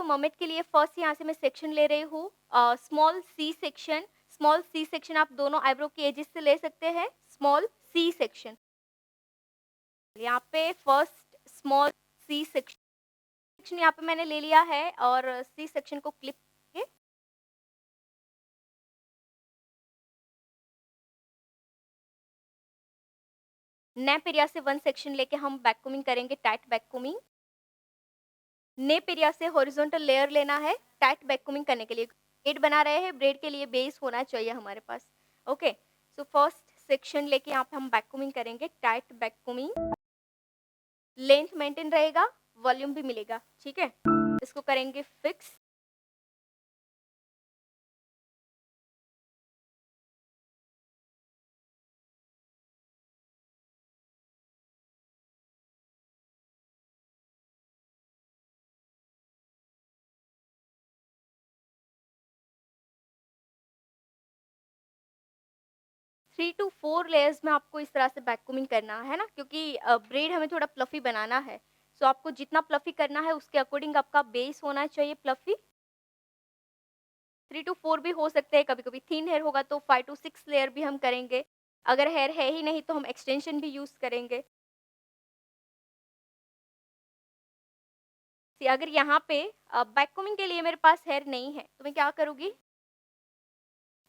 तो मर्मेड के लिए फर्स्ट यहाँ से मैं सेक्शन ले रही हूँ small C section. Small C section आप दोनों आईब्रो की एजेस से ले सकते हैं, स्मॉल सी सेक्शन। यहाँ पे फर्स्ट स्मॉल सी सेक्शन यहाँ पे मैंने ले लिया है और सी सेक्शन को क्लिप करके नेप एरिया से वन सेक्शन लेके हम बैक कोमिंग करेंगे, tight back combing. Nape area से हॉरिजॉन्टल लेयर लेना है टाइट बैक कोमिंग करने के लिए। ब्रेड बना रहे हैं, ब्रेड के लिए बेस होना चाहिए हमारे पास। ओके, सो फर्स्ट सेक्शन लेके यहाँ पे हम बैक कोमिंग करेंगे, tight back combing. Length maintain रहेगा, वॉल्यूम भी मिलेगा, ठीक है। इसको करेंगे फिक्स। 3 टू 4 लेयर्स में आपको इस तरह से बैक कोमिंग करना है ना, क्योंकि ब्रेड हमें थोड़ा फ्लफी बनाना है। सो आपको जितना फ्लफी करना है उसके अकॉर्डिंग आपका बेस होना चाहिए फ्लफी। 3 टू 4 भी हो सकते हैं, कभी-कभी थिन हेयर होगा तो 5 टू 6 लेयर भी हम करेंगे। अगर हेयर है ही नहीं तो हम एक्सटेंशन भी यूज़ करेंगे। अगर यहाँ पे बैक कोमिंग के लिए मेरे पास हेयर नहीं है, तो मैं क्या करूँगी,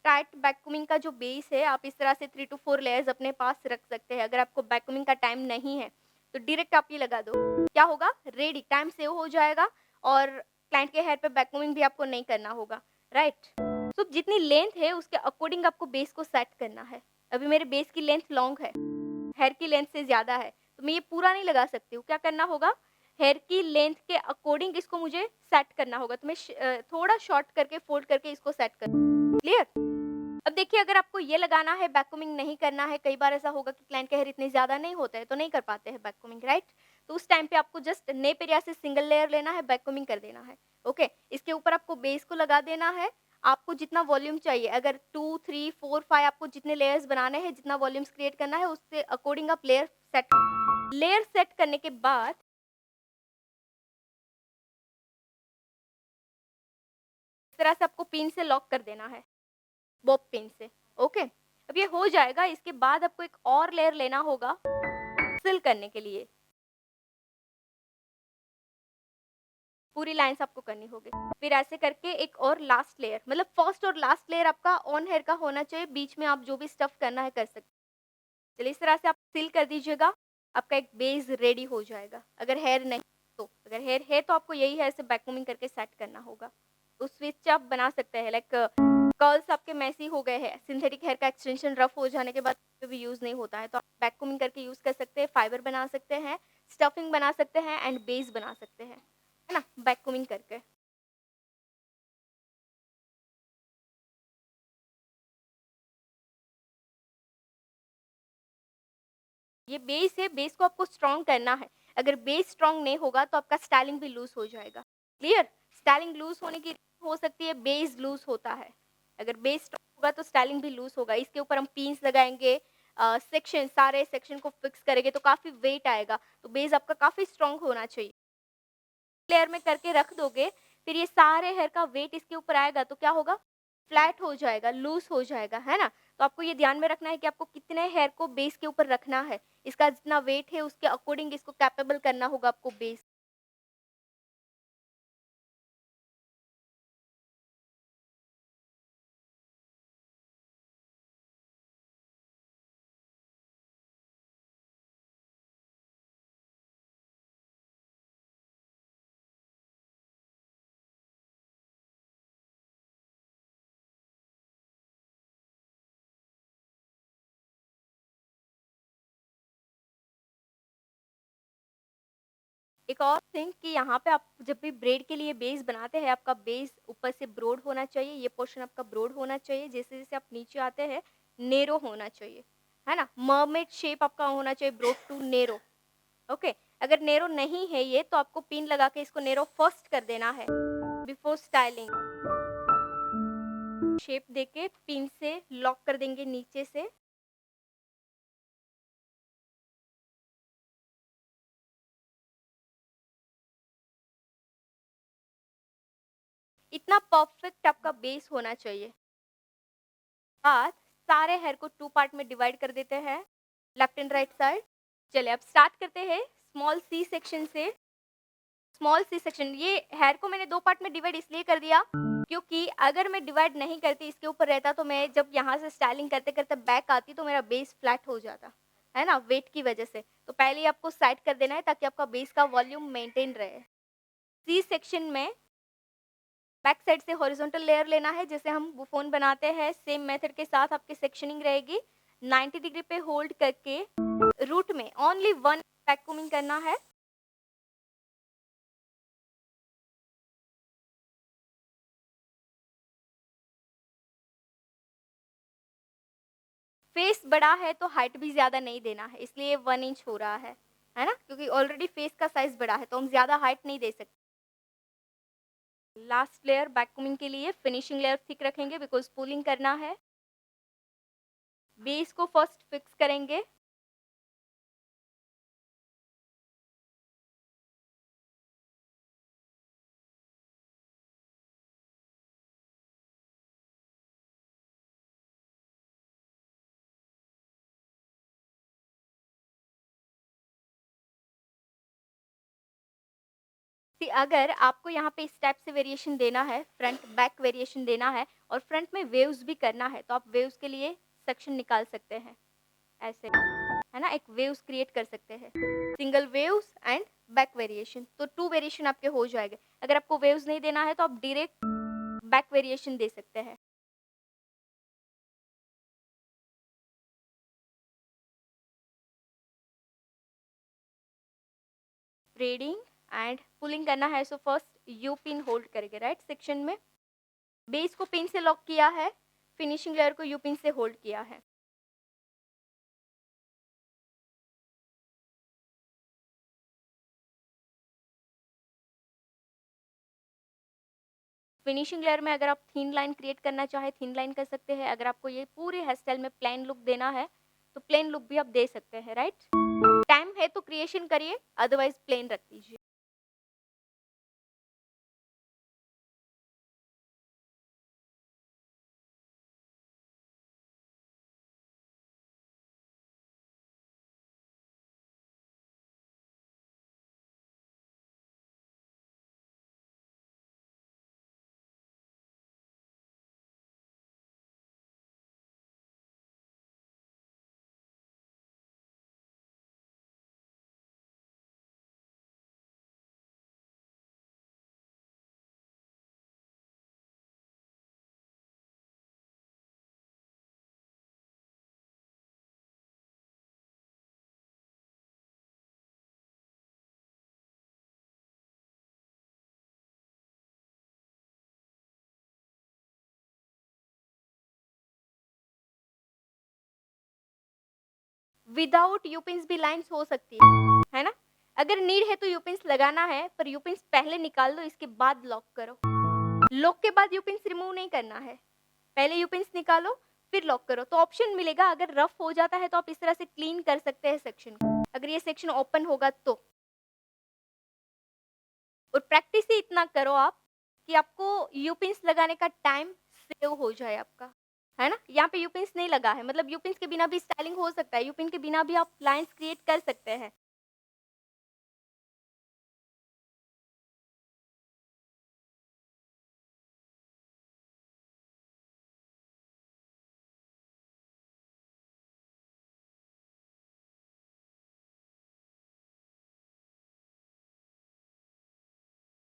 टाइट बैक कोमिंग का जो बेस है आप इस तरह से 3 टू 4 लेयर्स अपने पास रख सकते हैं। अगर आपको बैक कोमिंग का टाइम नहीं है, तो डायरेक्ट आप ये लगा दो। क्या होगा, रेडी, टाइम सेव हो जाएगा और क्लाइंट के हेयर पे बैक कोमिंग भी आपको नहीं करना होगा, राइट? तो जितनी लेंथ है उसके अकॉर्डिंग आपको बेस को सेट करना है। अभी मेरे बेस की लेंथ लॉन्ग है, हेयर की लेंथ से ज़्यादा है, तो मैं ये पूरा नहीं लगा सकती हूँ। क्या करना होगा, हेयर की लेंथ के अकॉर्डिंग इसको मुझे सेट करना होगा। तो मैं थोड़ा शॉर्ट करके फोल्ड करके इसको सेट कर, क्लियर? अब देखिए, अगर आपको ये लगाना है, बैक कोमिंग नहीं करना है, कई बार ऐसा होगा कि क्लाइंट के हेयर इतने ज़्यादा नहीं होते हैं, तो नहीं कर पाते हैं बैक कोमिंग, राइट? तो उस टाइम पे आपको जस्ट नेप एरिया से सिंगल लेयर लेना है, बैक कोमिंग कर देना है, ओके? इसके ऊपर आपको बेस को लगा देना है। आपको जितना वॉल्यूम चाहिए, अगर 2, 3, 4, 5 आपको जितने लेयर्स बनाने हैं, जितना वॉल्यूम्स क्रिएट करना है, उसके अकॉर्डिंग आप लेयर सेट करने के बाद इस तरह से आपको पिन से लॉक कर देना है, बॉब पिन से, ओके? अब ये हो जाएगा, इसके बाद आपको एक और लेयर लेना होगा फिल करने के लिए। पूरी लाइन्स आपको करनी होगी। फिर ऐसे करके एक और लास्ट लेयर, मतलब फर्स्ट और लास्ट लेयर आपका ऑन हेयर का होना चाहिए, बीच में आप जो भी स्टफ करना है कर सकते हैं। चलिए, इस तरह से आप सील कर दीजिएगा, आपका एक बेस रेडी हो जाएगा। अगर हेयर नहीं तो, अगर हेयर है तो आपको यही है, ऐसे बैक कोमिंग करके सेट करना होगा। उस स्विच आप बना सकते हैं, लाइक कर्ल्स आपके मेसी हो गए हैं, सिंथेटिक हेयर का एक्सटेंशन रफ हो जाने के बाद कोई भी यूज़ नहीं होता है, तो आप बैक कोमिंग करके यूज़ कर सकते हैं, फाइबर बना सकते हैं, स्टफिंग बना सकते हैं एंड बेस बना सकते हैं, है ना? बैक कोमिंग करके। ये बेस है, बेस को आपको स्ट्रॉन्ग करना है। अगर बेस स्ट्रॉन्ग नहीं होगा तो आपका स्टाइलिंग भी लूज़ हो जाएगा। क्लियर? स्टाइलिंग लूज़ होने की हो सकती है, बेस लूज़ होता है। अगर बेस स्ट्रॉन्ग होगा तो स्टाइलिंग भी लूज़ होगा। इसके ऊपर हम पिन्स लगाएँगे, सेक्शन, सारे सेक्शन को फिक्स करेंगे तो काफ़ी वेट आएगा। तो बेस आपका काफ़ी स्ट्रॉन्ग होना चाहिए। लेयर में करके रख दोगे, फिर ये सारे हेयर का वेट इसके ऊपर आएगा तो क्या होगा? फ्लैट हो जाएगा, लूज़ हो जाएगा, है ना? तो आपको ये ध्यान में रखना है कि आपको कितने हेयर को बेस के ऊपर रखना है। इसका जितना वेट है उसके अकॉर्डिंग इसको कैपेबल करना होगा आपको बेस। एक और थिंग कि यहाँ पे आप जब भी ब्रेड के लिए बेस बनाते हैं, आपका बेस ऊपर से ब्रॉड होना चाहिए, ये पोर्शन आपका ब्रॉड होना चाहिए, जैसे-जैसे आप नीचे आते हैं, नैरो होना चाहिए, है ना? मर्मेड शेप आपका होना चाहिए, ब्रॉड टू नैरो, ओके? अगर नैरो नहीं है ये, तो आपको पिन लगा के इसको नैरो फर्स्ट कर देना है, बिफोर स्टाइलिंग। शेप देके पिन से लॉक कर देंगे नीचे से। इतना परफेक्ट आपका बेस होना चाहिए। बाद सारे हेयर को 2 पार्ट में डिवाइड कर देते हैं, लेफ्ट एंड राइट साइड। चलिए अब स्टार्ट करते हैं स्मॉल सी सेक्शन से। स्मॉल सी सेक्शन, ये हेयर को मैंने 2 पार्ट में डिवाइड इसलिए कर दिया क्योंकि अगर मैं डिवाइड नहीं करती, इसके ऊपर रहता, तो मैं जब यहाँ से स्टाइलिंग करते-करते बैक आती तो मेरा बेस फ्लैट हो जाता, है ना? वेट की वजह से। तो पहले ही आपको साइड कर देना है ताकि आपका बेस का वॉल्यूम मेंटेन रहे। सी सेक्शन में बैक साइड से हॉरिजॉन्टल लेयर लेना है, जैसे हम बुफोन बनाते हैं, सेम मेथड के साथ आपकी सेक्शनिंग रहेगी। 90 डिग्री पे होल्ड करके रूट में ओनली 1 वैक्यूमिंग करना है। फेस बड़ा है तो हाइट भी ज़्यादा नहीं देना है, इसलिए 1 इंच हो रहा है ना? क्योंकि ऑलरेडी फेस का साइज़ बड़ा है, तो हम ज़्यादा हाइट नहीं दे सकते। लास्ट लेयर वैक्यूमिंग के लिए फिनिशिंग लेयर थिक रखेंगे बिकॉज़ पूलिंग करना है। बेस को फर्स्ट फिक्स करेंगे। अगर आपको यहाँ पे इस टाइप से वेरिएशन देना है, फ्रंट बैक वेरिएशन देना है और फ्रंट में वेव्स भी करना है, तो आप वेव्स के लिए सेक्शन निकाल सकते हैं, ऐसे, है ना? एक वेव्स क्रिएट कर सकते हैं। Single waves and back variation, तो 2 वेरिएशन आपके हो जाएँगे। अगर आपको वेव्स नहीं देना है, तो आप डायरेक्ट बैक वेरिएशन दे सकते हैं। थ्रेडिंग एंड पुलिंग करना है, so first you pin hold करेंगे राइट सेक्शन में। बेस को पिन से लॉक किया है, फिनिशिंग लेयर को यू पिन से होल्ड किया है। फिनिशिंग लेयर में अगर आप थिन लाइन क्रिएट करना चाहें, थिन लाइन कर सकते हैं। अगर आपको ये पूरे हेयर स्टाइल में प्लेन लुक देना है, तो प्लेन लुक भी आप दे सकते हैं, राइट? टाइम है तो क्रिएशन करिए, अदरवाइज़ प्लेन रख दीजिए। विदाउट यू पिन्स भी लाइन्स हो सकती है ना? अगर नीड है तो यू पिन्स लगाना है, पर यू पिन्स पहले निकाल दो, इसके बाद लॉक करो। लॉक के बाद यू पिन्स रिमूव नहीं करना है। पहले यू पिन्स निकालो, फिर लॉक करो। तो ऑप्शन मिलेगा, अगर रफ हो जाता है तो आप इस तरह से क्लीन कर सकते हैं सेक्शन को, अगर ये सेक्शन ओपन होगा तो। और प्रैक्टिस ही इतना करो आप कि आपको यू पिन्स लगाने का टाइम सेव हो जाए आपका, है ना? यहाँ पे यू पिन्स नहीं लगा है, मतलब यू पिन्स के बिना भी स्टाइलिंग हो सकता है, यू पिन के बिना भी आप लाइन्स क्रिएट कर सकते हैं।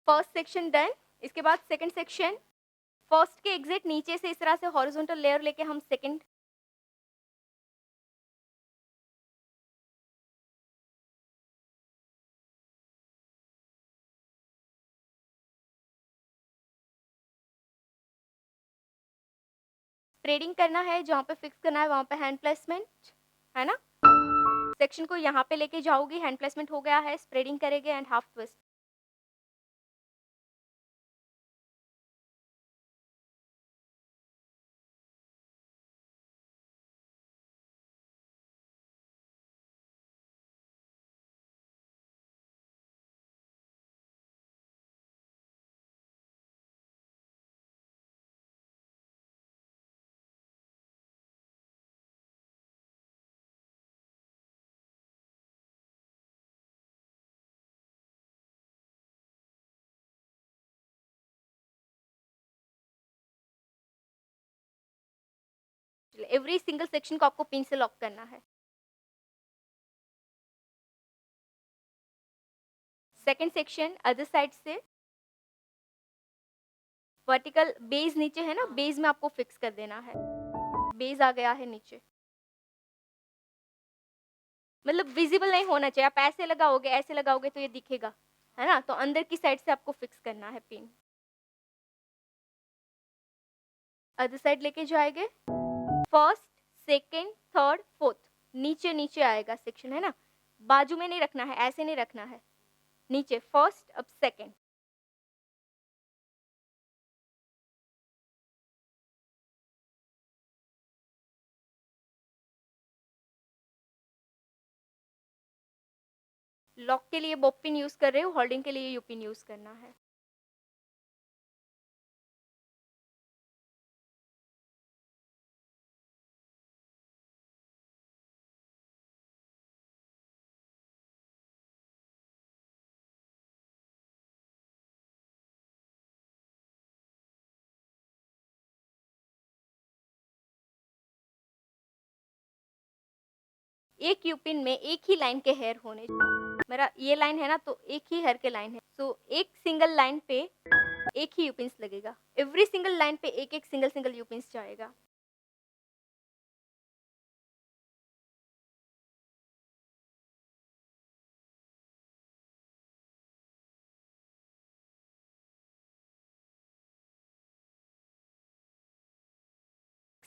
फर्स्ट सेक्शन डन, इसके बाद सेकंड सेक्शन। फर्स्ट के एग्ज़ैक्ट नीचे से इस तरह से हॉरिज़ॉन्टल लेयर लेके हम सेकंड थ्रेडिंग करना है, जहाँ पे फिक्स करना है वहाँ पे हैंड प्लेसमेंट, है ना? सेक्शन को यहाँ पे लेके जाओगी, हैंड प्लेसमेंट हो गया है, स्प्रेडिंग करेंगे and half twist. Every single section को आपको पिन से लॉक करना है। सेकंड सेक्शन अदर साइड से वर्टिकल बेस नीचे है ना, बेस में आपको फिक्स कर देना है। बेस आ गया है नीचे, मतलब विजिबल नहीं होना चाहिए। आप ऐसे लगाओगे तो ये दिखेगा, है ना? तो अंदर की साइड से आपको फिक्स करना है पिन। अदर साइड लेके जाएंगे, फर्स्ट, सेकंड, थर्ड, फोर्थ, नीचे नीचे आएगा सेक्शन, है ना? बाजू में नहीं रखना है, ऐसे नहीं रखना है, नीचे फर्स्ट, अब सेकंड। लॉक के लिए बॉब पिन यूज कर रहे हो, होल्डिंग के लिए यू पिन यूज करना है। एक यू पिन में एक ही लाइन के हेयर होने चाहिए। मेरा ये लाइन है ना, तो एक ही हेयर के लाइन है, सो एक सिंगल लाइन पे एक ही यू पिन्स लगेगा। एवरी सिंगल लाइन पे एक एक सिंगल सिंगल यू पिन्स जाएगा।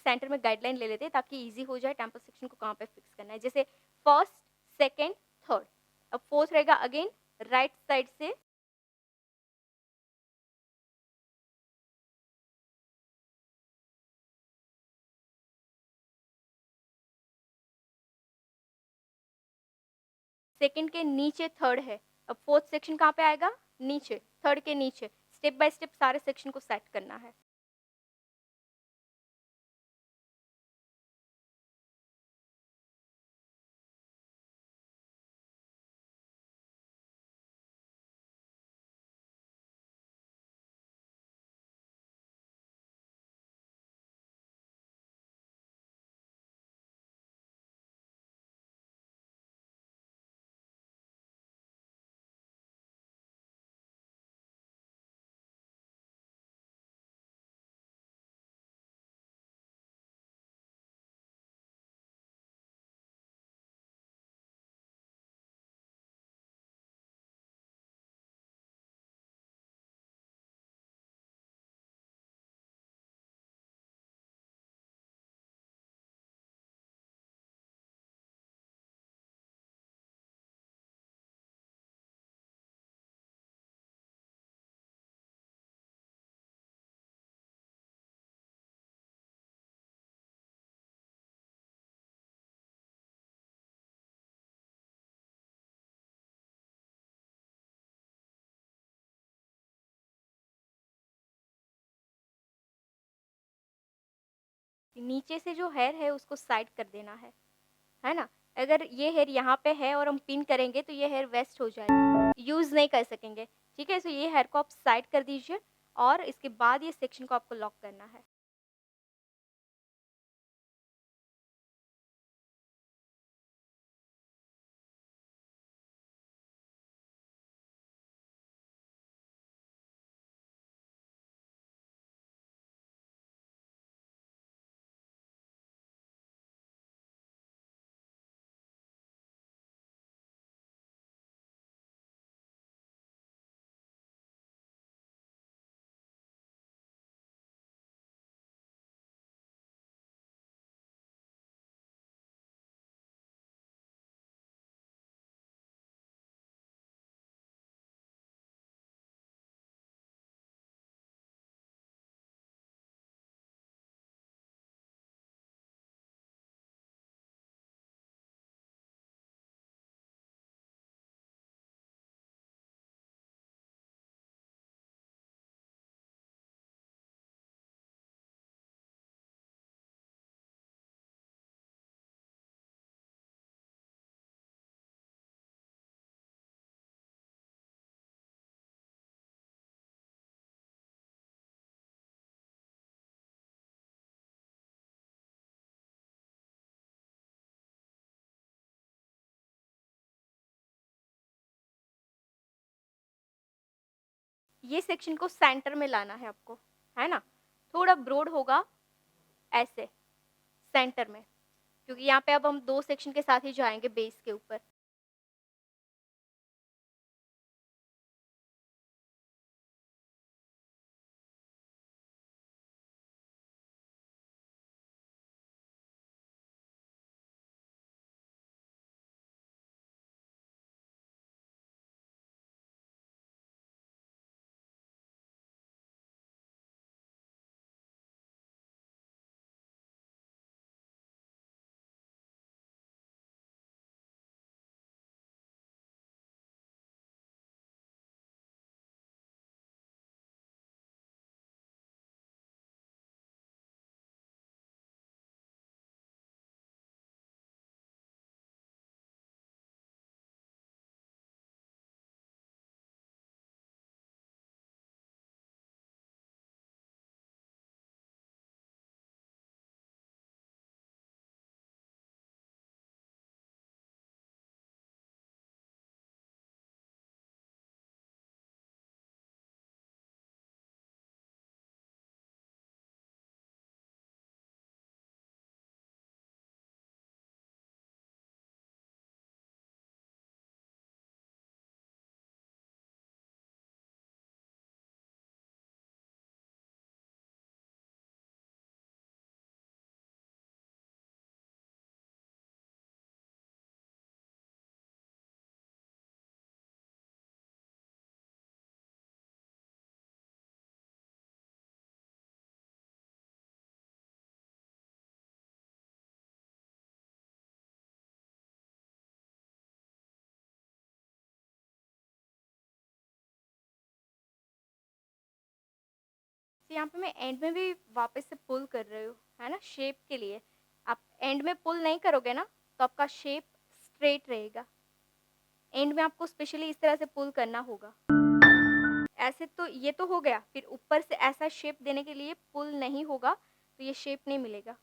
सेंटर में गाइडलाइन ले लेते हैं ताकि इजी हो जाए टेम्पल सेक्शन को कहाँ पे फिक्स करना है। जैसे फर्स्ट, सेकंड, थर्ड, अब फोर्थ रहेगा अगेन राइट साइड से। सेकंड के नीचे थर्ड है, अब फोर्थ सेक्शन कहाँ पे आएगा? नीचे, थर्ड के नीचे। स्टेप बाय स्टेप सारे सेक्शन को सेट करना है। नीचे से जो हेयर है उसको साइड कर देना है ना? अगर ये हेयर यहाँ पे है और हम पिन करेंगे तो ये हेयर वेस्ट हो जाएगा, यूज़ नहीं कर सकेंगे। ठीक है? सो ये हेयर को आप साइड कर दीजिए और इसके बाद ये सेक्शन को आपको लॉक करना है। ये सेक्शन को सेंटर में लाना है आपको, है ना? थोड़ा ब्रॉड होगा ऐसे, सेंटर में, क्योंकि यहाँ पे अब हम 2 सेक्शन के साथ ही जाएँगे बेस के ऊपर। तो यहाँ पे मैं एंड में भी वापस से पुल कर रही हूँ, है ना? शेप के लिए। आप एंड में पुल नहीं करोगे ना, तो आपका शेप स्ट्रेट रहेगा। एंड में आपको स्पेशली इस तरह से पुल करना होगा। ऐसे तो ये तो हो गया, फिर ऊपर से ऐसा शेप देने के लिए पुल नहीं होगा, तो ये शेप नहीं मिलेगा।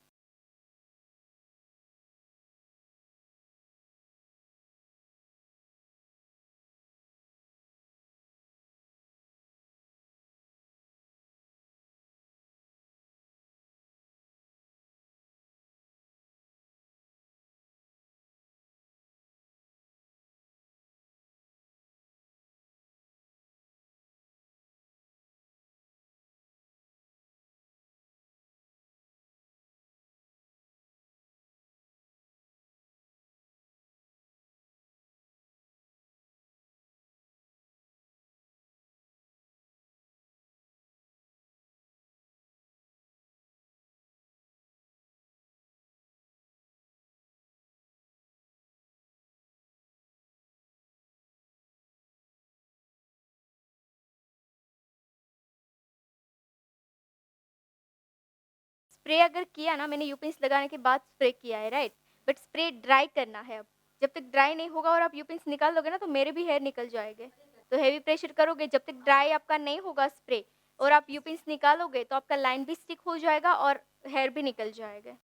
स्प्रे अगर किया ना, मैंने यूपिन्स लगाने के बाद स्प्रे किया है, राइट? बट स्प्रे ड्राई करना है अब। जब तक ड्राई नहीं होगा और आप यूपिन्स निकाल दोगे ना, तो मेरे भी हेयर निकल जाएँगे। तो हेवी प्रेशर करोगे, जब तक ड्राई आपका नहीं होगा स्प्रे और आप यूपिन्स निकालोगे, तो आपका लाइन भी स्टिक हो जाएगा और हेयर भी निकल जाएगा।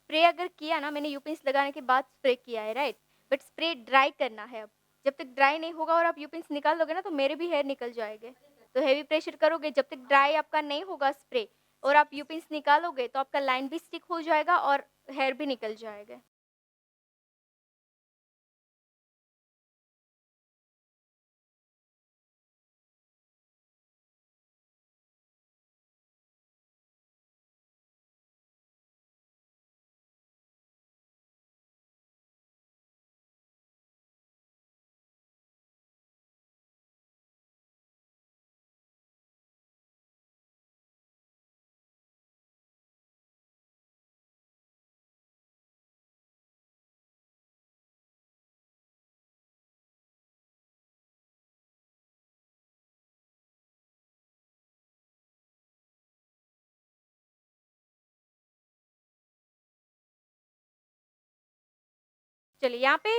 स्प्रे अगर किया ना, मैंने यूपिन्स लगाने के बाद स्प्रे किया है, राइट? बट स्प्रे ड्राई करना है अब। जब तक ड्राई नहीं होगा और आप यूपिन्स निकाल दोगे ना, तो मेरे भी हेयर निकल जाएँगे। तो हेवी प्रेशर करोगे, जब तक ड्राई आपका नहीं होगा स्प्रे और आप यूपिन्स निकालोगे, तो आपका लाइन भी स्टिक हो जाएगा और हेयर भी निकल जाएगा। चलिए यहाँ पे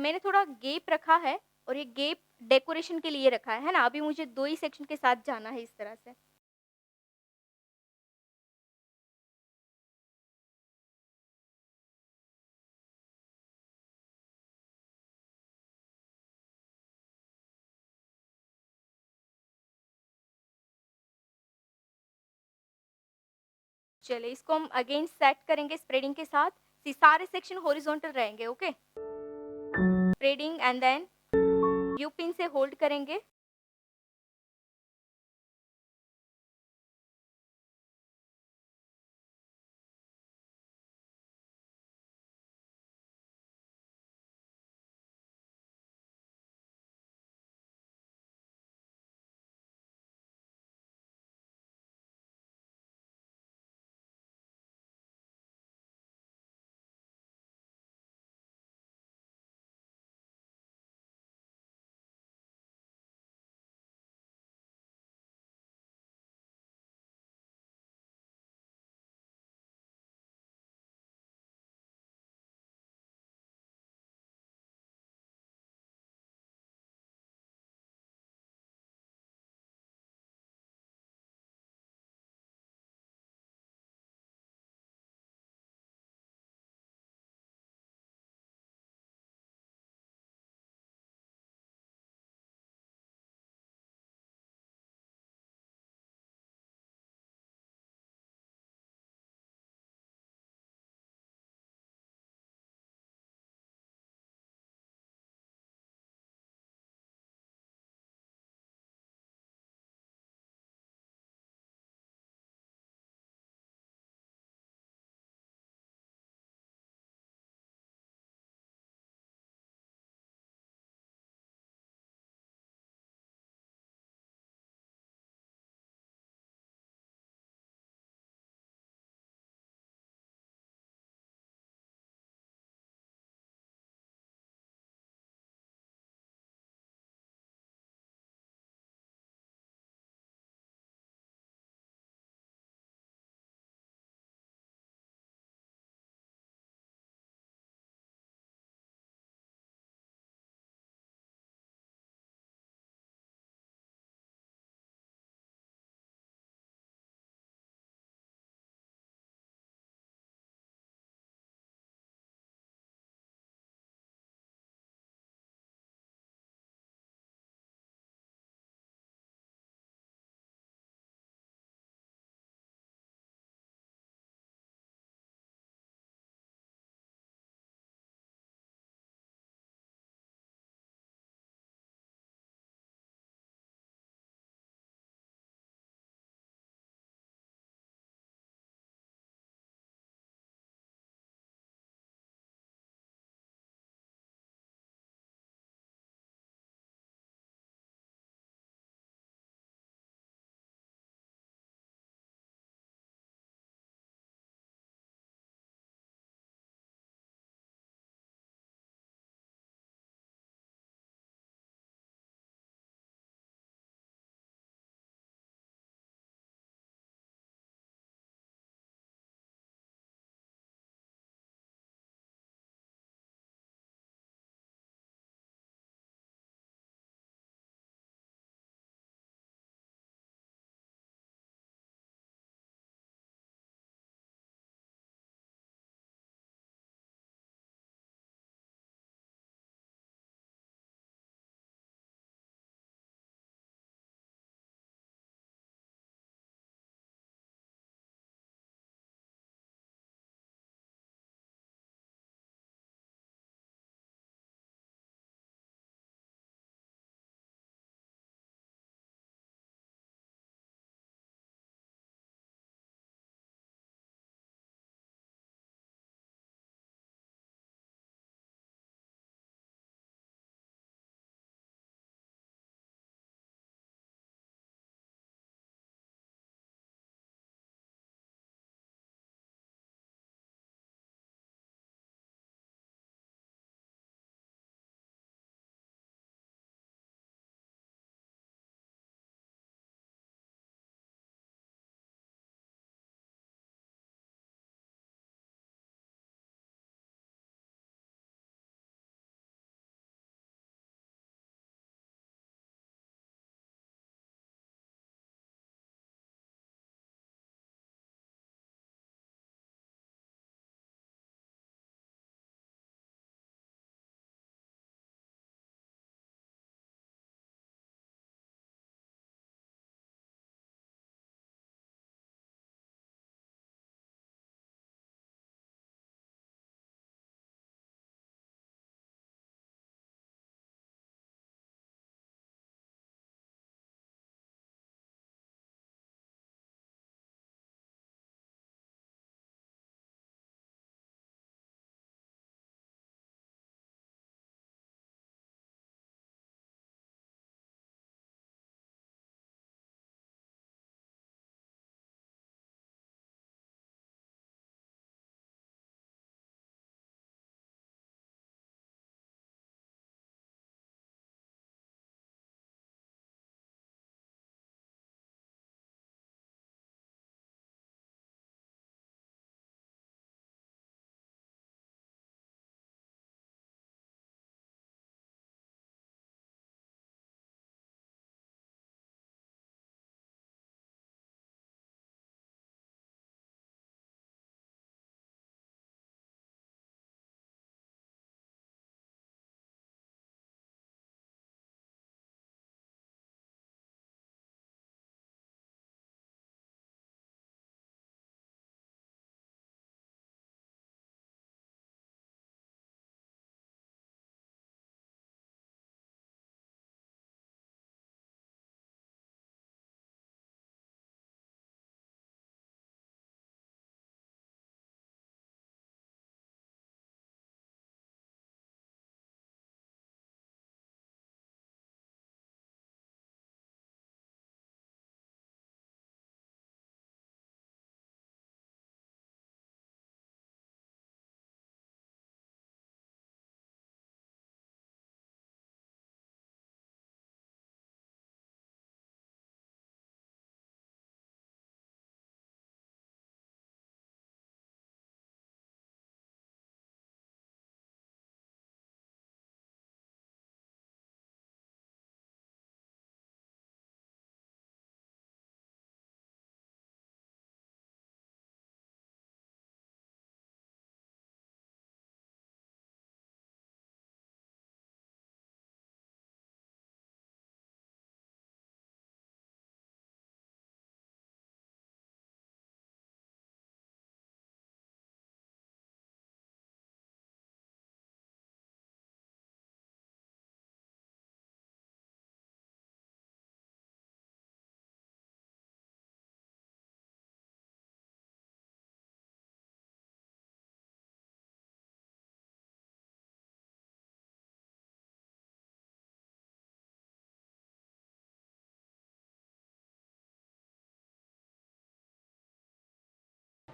मैंने थोड़ा गैप रखा है और ये गैप डेकोरेशन के लिए रखा है ना? अभी मुझे 2 ही सेक्शन के साथ जाना है इस तरह से। चलिए इसको हम अगेन सेट करेंगे स्प्रेडिंग के साथ। सारे सेक्शन हॉरिज़ॉन्टल रहेंगे, okay? Spreading and then U pin से होल्ड करेंगे।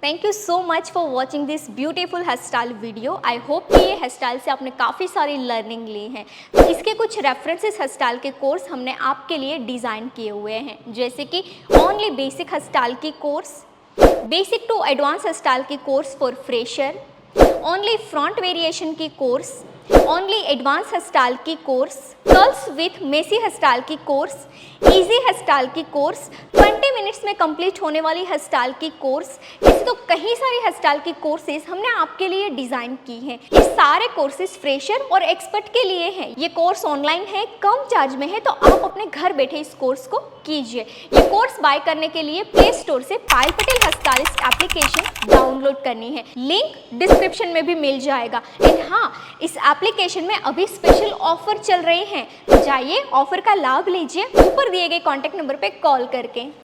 Thank you so much for watching this beautiful hair style video. I hope कि ये हेयर स्टाइल से आपने काफ़ी सारी लर्निंग ली है। तो इसके कुछ रेफरेंसेस हेयर स्टाइल के कोर्स हमने आपके लिए डिज़ाइन किए हुए हैं, जैसे कि ओनली बेसिक हेयर स्टाइल की course, basic to advance hair style की course for fresher, only front variation की course, only advance hair style की course, curls with messy hair style की कोर्स, इजी हेयर स्टाइल की course, 20 minutes में complete होने वाली hair style की course. ऐसे तो कई सारी हेयर स्टाइल की कोर्सेज हमने आपके लिए डिज़ाइन की हैं। ये सारे कोर्सेज फ्रेशर और एक्सपर्ट के लिए हैं। ये कोर्स ऑनलाइन है, कम चार्ज में है, तो आप अपने घर बैठे इस कोर्स को कीजिए। ये कोर्स बाय करने के लिए प्ले स्टोर से Payal Patel hair stylist application download करनी है, लिंक डिस्क्रिप्शन में भी मिल जाएगा। एंड हाँ, इस एप्लीकेशन में अभी स्पेशल ऑफर चल रहे हैं, तो जाइए ऑफर का लाभ लीजिए ऊपर दिए गए कॉन्टैक्ट नंबर पे कॉल करके।